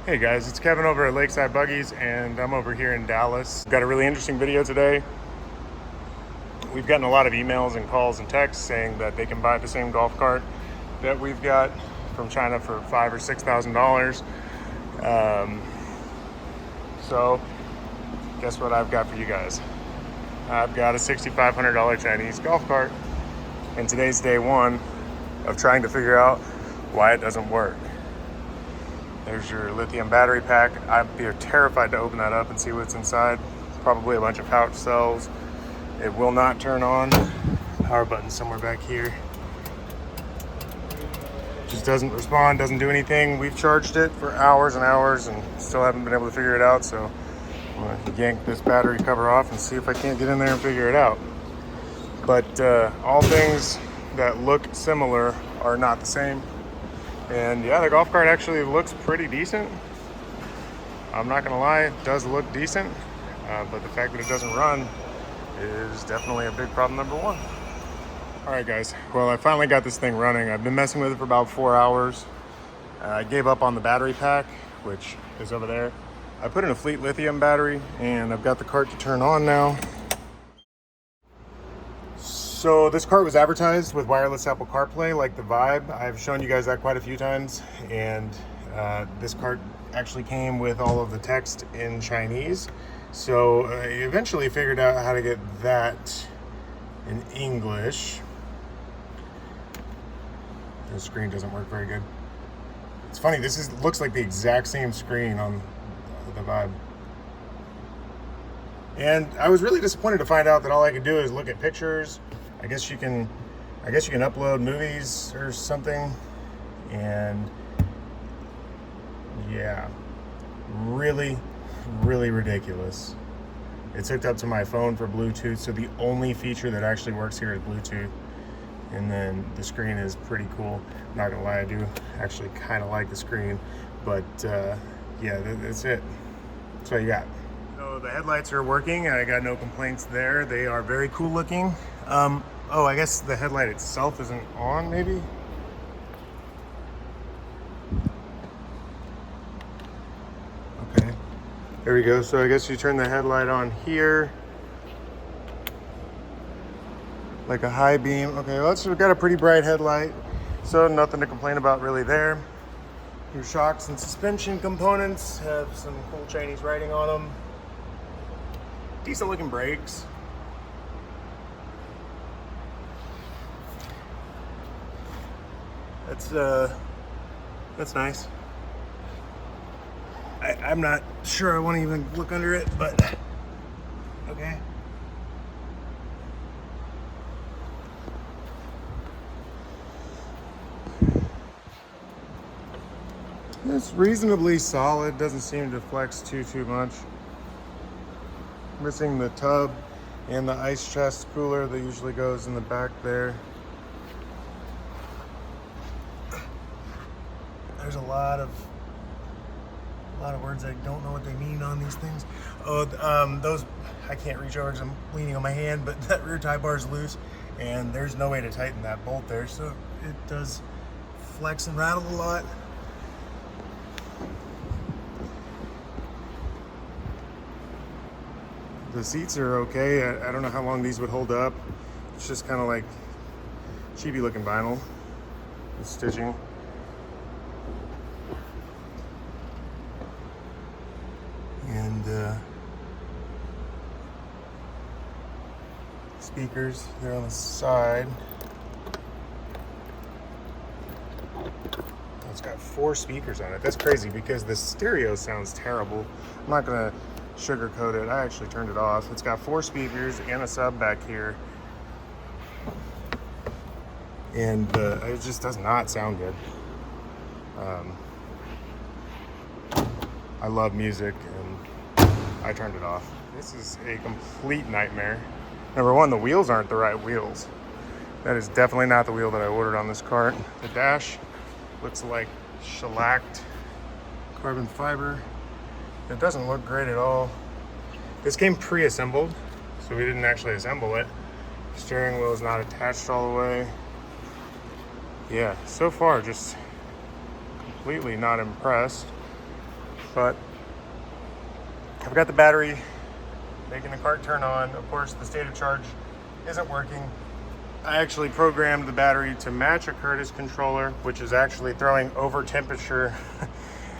Hey guys, it's Kevin over at Lakeside Buggies, and I'm over here in Dallas. Got a really interesting video today. We've gotten a lot of emails and calls and texts saying that they can buy the same golf cart that we've got from China for $5,000 or $6,000. So guess what I've got for you guys? I've got a $6,500 Chinese golf cart, and today's day one of trying to figure out why it doesn't work. There's your lithium battery pack. I'd be terrified to open that up and see what's inside. Probably a bunch of pouch cells. It will not turn on. Power button somewhere back here. Just doesn't respond, doesn't do anything. We've charged it for hours and hours and still haven't been able to figure it out. So I'm gonna yank this battery cover off and see if I can't get in there and figure it out. But all things that look similar are not the same. And yeah, the golf cart actually looks pretty decent. I'm not gonna lie, it does look decent, but the fact that it doesn't run is definitely a big problem, number one. All right guys, well I finally got this thing running. I've been messing with it for about 4 hours. I gave up on the battery pack, which is over there. I put in a Fleet lithium battery and I've got the cart to turn on now. So this cart was advertised with wireless Apple CarPlay, like the Vibe. I've shown you guys that quite a few times, and this cart actually came with all of the text in Chinese. So I eventually figured out how to get that in English. The screen doesn't work very good. It's funny, this looks like the exact same screen on the Vibe. And I was really disappointed to find out that all I could do is look at pictures. I guess you can upload movies or something, and yeah, really ridiculous. It's hooked up to my phone for Bluetooth, so the only feature that actually works here is Bluetooth, and then the screen is pretty cool. I'm not gonna lie, I do actually kind of like the screen, but yeah, that's it. That's what you got. So the headlights are working. I got no complaints there. They are very cool looking. Oh, I guess the headlight itself isn't on, maybe? Okay, there we go. So I guess you turn the headlight on here, like a high beam. Okay, well, we've got a pretty bright headlight, so nothing to complain about really there. Your shocks and suspension components have some cool Chinese writing on them. Decent looking brakes. That's nice. I'm not sure I want to even look under it, but okay. It's reasonably solid, doesn't seem to flex too much. Missing the tub and the ice chest cooler that usually goes in the back there. There's a lot of words I don't know what they mean on these things. Oh, those, I can't reach over because I'm leaning on my hand, but that rear tie bar is loose and there's no way to tighten that bolt there, so it does flex and rattle a lot. The seats are okay. I don't know how long these would hold up. It's just kind of like cheapy looking vinyl with stitching. And speakers, they're on the side. It's got 4 speakers on it. That's crazy because the stereo sounds terrible. I'm not gonna sugarcoat it. I actually turned it off. It's got 4 speakers and a sub back here. And it just does not sound good. I love music and I turned it off. This is a complete nightmare. Number one, the wheels aren't the right wheels. That is definitely not the wheel that I ordered on this cart. The dash looks like shellacked carbon fiber. It doesn't look great at all. This came pre-assembled, so we didn't actually assemble it. Steering wheel is not attached all the way. Yeah, so far just completely not impressed. But I've got the battery making the cart turn on. Of course, the state of charge isn't working. I actually programmed the battery to match a Curtis controller, which is actually throwing over temperature.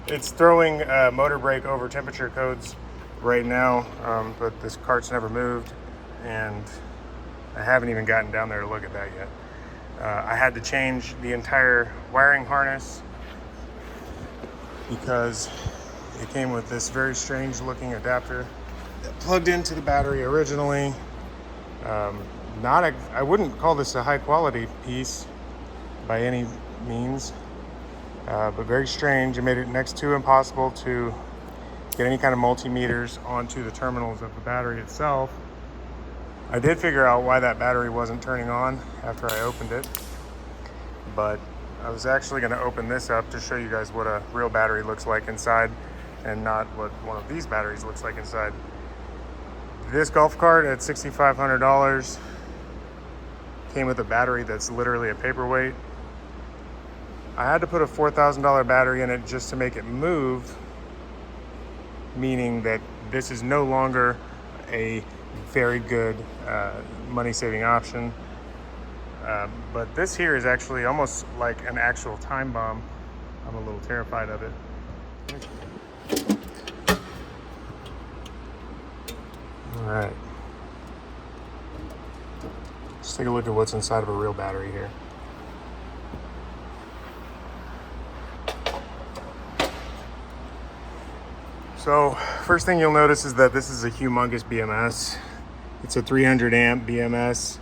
It's throwing motor brake over temperature codes right now, but this cart's never moved, and I haven't even gotten down there to look at that yet. I had to change the entire wiring harness because it came with this very strange looking adapter that plugged into the battery originally. I wouldn't call this a high quality piece by any means, but very strange. It made it next to impossible to get any kind of multimeters onto the terminals of the battery itself. I did figure out why that battery wasn't turning on after I opened it, but I was actually going to open this up to show you guys what a real battery looks like inside and not what one of these batteries looks like inside. This golf cart at $6,500 came with a battery that's literally a paperweight. I had to put a $4,000 battery in it just to make it move, meaning that this is no longer a very good money-saving option. But this here is actually almost like an actual time bomb. I'm a little terrified of it. All right. Let's take a look at what's inside of a real battery here. So first thing you'll notice is that this is a humongous BMS. It's a 300 amp BMS.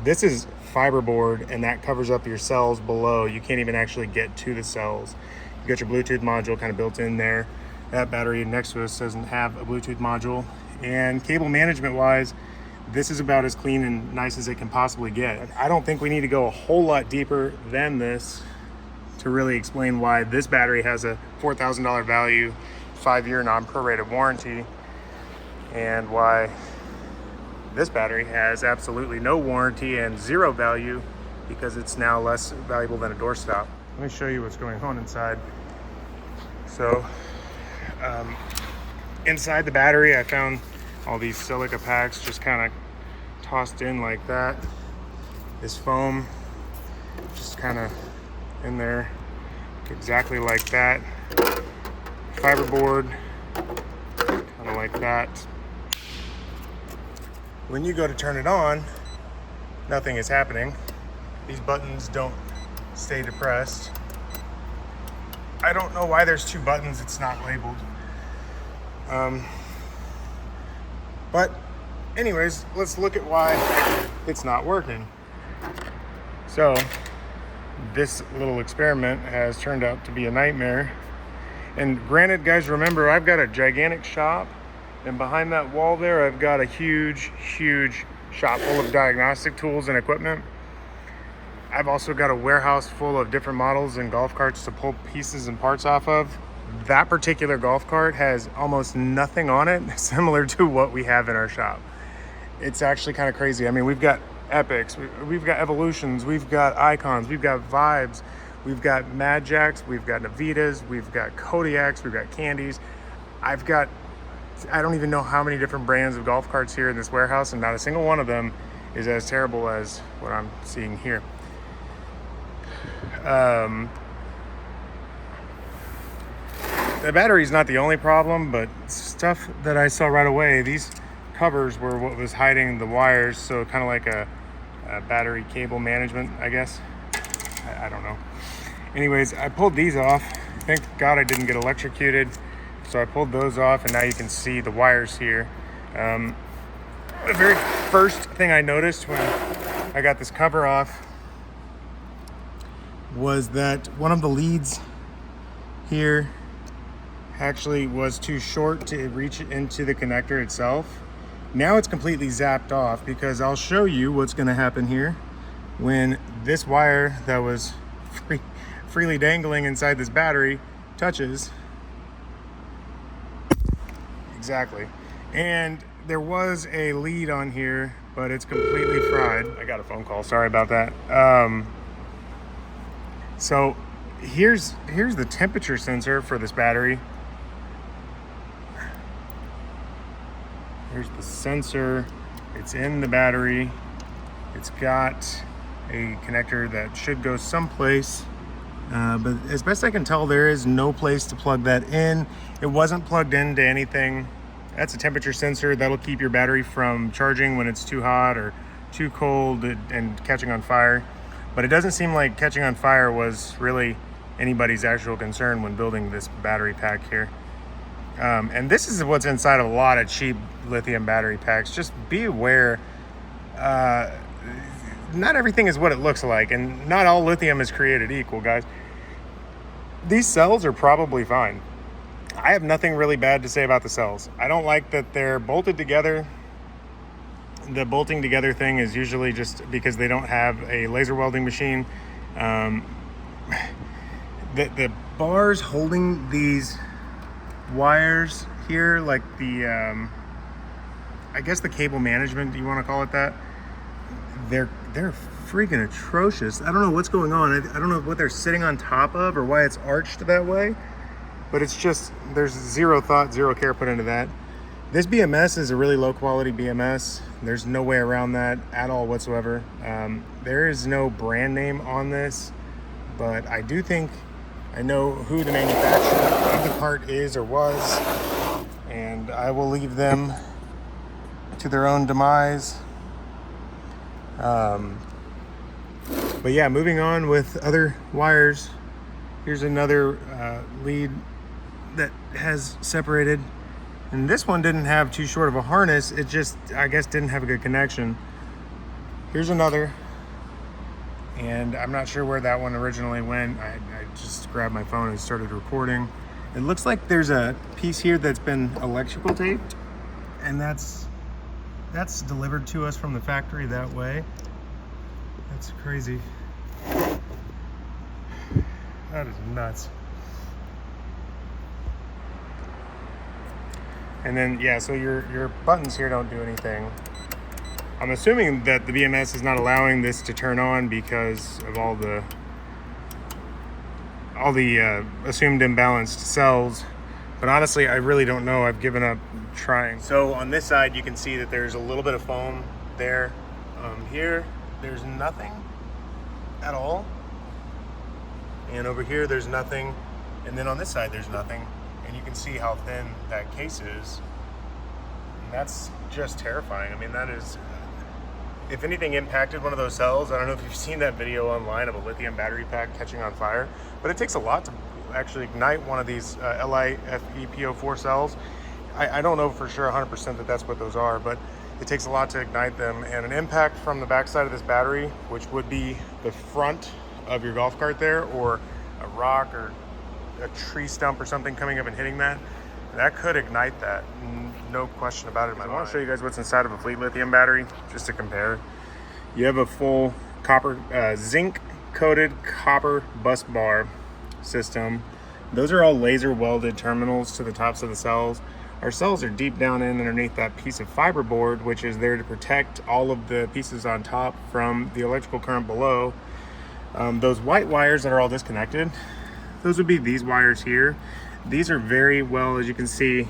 This is fiberboard, and that covers up your cells below. You can't even actually get to the cells. You got your Bluetooth module kind of built in there. That battery next to us doesn't have a Bluetooth module. And cable management wise, this is about as clean and nice as it can possibly get. I don't think we need to go a whole lot deeper than this to really explain why this battery has a $4,000 value, 5-year non-prorated warranty, and why this battery has absolutely no warranty and zero value because it's now less valuable than a doorstop. Let me show you what's going on inside. So inside the battery, I found all these silica packs just kind of tossed in like that. This foam just kind of in there exactly like that. Fiberboard kind of like that. When you go to turn it on, nothing is happening. These buttons don't stay depressed. I don't know why there's two buttons, it's not labeled. But anyways, let's look at why it's not working. So this little experiment has turned out to be a nightmare. And granted, guys, remember, I've got a gigantic shop, and behind that wall there, I've got a huge shop full of diagnostic tools and equipment. I've also got a warehouse full of different models and golf carts to pull pieces and parts off of. That particular golf cart has almost nothing on it similar to what we have in our shop. It's actually kind of crazy. I mean, we've got Epics, we've got Evolutions, we've got Icons, we've got Vibes, we've got Mad Jacks, we've got Navitas, we've got Kodiaks, we've got Candies. I don't even know how many different brands of golf carts here in this warehouse, and not a single one of them is as terrible as what I'm seeing here. The battery's not the only problem, but stuff that I saw right away, these covers were what was hiding the wires, so kind of like a battery cable management, I guess. I don't know. Anyways, I pulled these off. Thank God I didn't get electrocuted. So I pulled those off, and now you can see the wires here. The very first thing I noticed when I got this cover off was that one of the leads here actually was too short to reach into the connector itself. Now it's completely zapped off, because I'll show you what's going to happen here when this wire that was freely dangling inside this battery touches. Exactly. And there was a lead on here, but it's completely fried. I got a phone call, sorry about that. So here's the temperature sensor for this battery. Here's the sensor. It's in the battery. It's got a connector that should go someplace. But as best I can tell, there is no place to plug that in. It wasn't plugged into anything. That's a temperature sensor that'll keep your battery from charging when it's too hot or too cold and catching on fire. But it doesn't seem like catching on fire was really anybody's actual concern when building this battery pack here. And this is what's inside of a lot of cheap lithium battery packs. Just be aware, not everything is what it looks like, and not all lithium is created equal, guys. These cells are probably fine. I have nothing really bad to say about the cells. I don't like that they're bolted together. The bolting together thing is usually just because they don't have a laser welding machine. The bars holding these wires here, like the I guess the cable management, you want to call it that, they're freaking atrocious. I don't know what's going on. I don't know what they're sitting on top of or why it's arched that way, but it's just, there's zero thought, zero care put into that. This BMS is a really low quality BMS. There's no way around that at all whatsoever. There is no brand name on this, but I do think I know who the manufacturer of the part is or was, and I will leave them to their own demise. But yeah, moving on with other wires. Here's another lead that has separated. And this one didn't have too short of a harness. It just, I guess, didn't have a good connection. Here's another. And I'm not sure where that one originally went. I just grabbed my phone and started recording. It looks like there's a piece here that's been electrical taped. And that's delivered to us from the factory that way. That's crazy. That is nuts. And then, yeah, so your buttons here don't do anything. I'm assuming that the BMS is not allowing this to turn on because of all the assumed imbalanced cells. But honestly, I really don't know. I've given up trying. So on this side, you can see that there's a little bit of foam there. Here, there's nothing at all. And over here, there's nothing. And then on this side, there's nothing. And you can see how thin that case is. And that's just terrifying. I mean, that is, if anything impacted one of those cells, I don't know if you've seen that video online of a lithium battery pack catching on fire, but it takes a lot to actually ignite one of these LiFePO4 cells. I don't know for sure 100% that that's what those are, but it takes a lot to ignite them. And an impact from the backside of this battery, which would be the front of your golf cart there, or a rock or a tree stump or something coming up and hitting that could ignite that, no question about it. I want to show you guys what's inside of a Fleet lithium battery, just to compare. You have a full copper, zinc coated copper bus bar system. Those are all laser welded terminals to the tops of the cells. Our cells are deep down in underneath that piece of fiberboard, which is there to protect all of the pieces on top from the electrical current below. Those white wires that are all disconnected, those would be these wires here. These are very well, as you can see,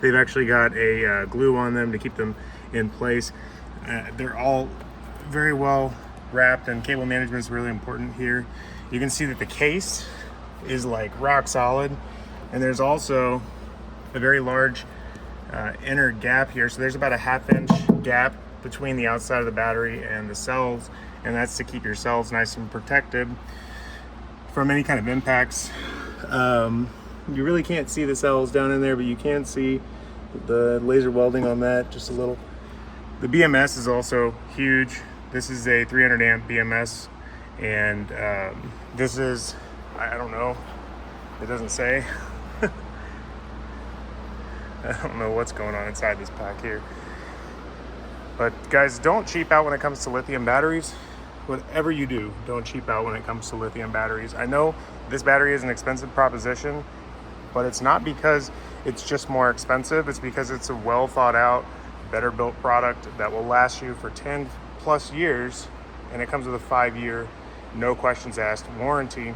they've actually got a glue on them to keep them in place. They're all very well wrapped, and cable management is really important here. You can see that the case is like rock solid, and there's also a very large inner gap here. So there's about a 1/2 inch gap between the outside of the battery and the cells, and that's to keep your cells nice and protected from any kind of impacts. You really can't see the cells down in there, but you can see the laser welding on that just a little. The BMS is also huge. This is a 300 amp BMS, and this is, I don't know, it doesn't say. I don't know what's going on inside this pack here. But guys, don't cheap out when it comes to lithium batteries. Whatever you do, don't cheap out when it comes to lithium batteries. I know this battery is an expensive proposition, but it's not because it's just more expensive. It's because it's a well thought out, better built product that will last you for 10 plus years, and it comes with a 5-year, no questions asked warranty.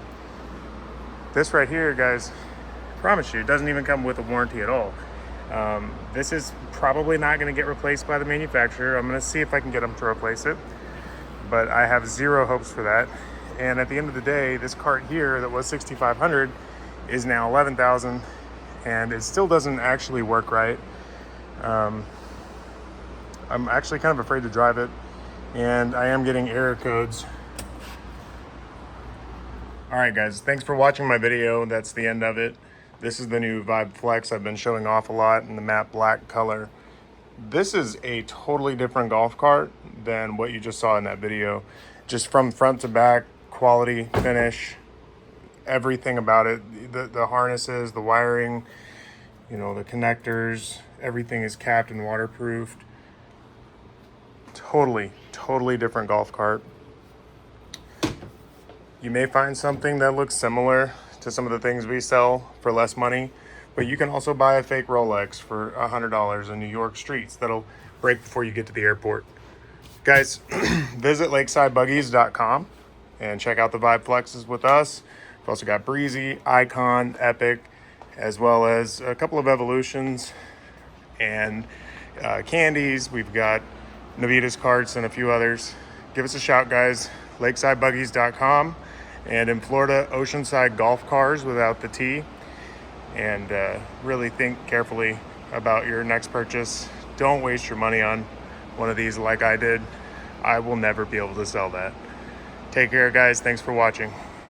This right here, guys, I promise you, it doesn't even come with a warranty at all. This is probably not going to get replaced by the manufacturer. I'm going to see if I can get them to replace it, but I have zero hopes for that. And at the end of the day, this cart here that was $6,500 is now $11,000, and it still doesn't actually work right. I'm actually kind of afraid to drive it, and I am getting error codes. All right, guys, thanks for watching my video. That's the end of it. This is the new Vibe Flex I've been showing off a lot in the matte black color. This is a totally different golf cart than what you just saw in that video. Just from front to back, quality, finish, everything about it. The harnesses, the wiring, you know, the connectors, everything is capped and waterproofed. Totally different golf cart. You may find something that looks similar to some of the things we sell for less money, but you can also buy a fake Rolex for $100 in New York streets that'll break before you get to the airport. Guys, visit lakesidebuggies.com and check out the Vibe Flexes with us. We've also got Breezy, Icon, Epic, as well as a couple of Evolutions and Candies. We've got Navita's carts and a few others. Give us a shout, guys. lakesidebuggies.com. And in Florida, Oceanside Golf Cars without the T. And really think carefully about your next purchase. Don't waste your money on one of these like I did. I will never be able to sell that. Take care, guys. Thanks for watching.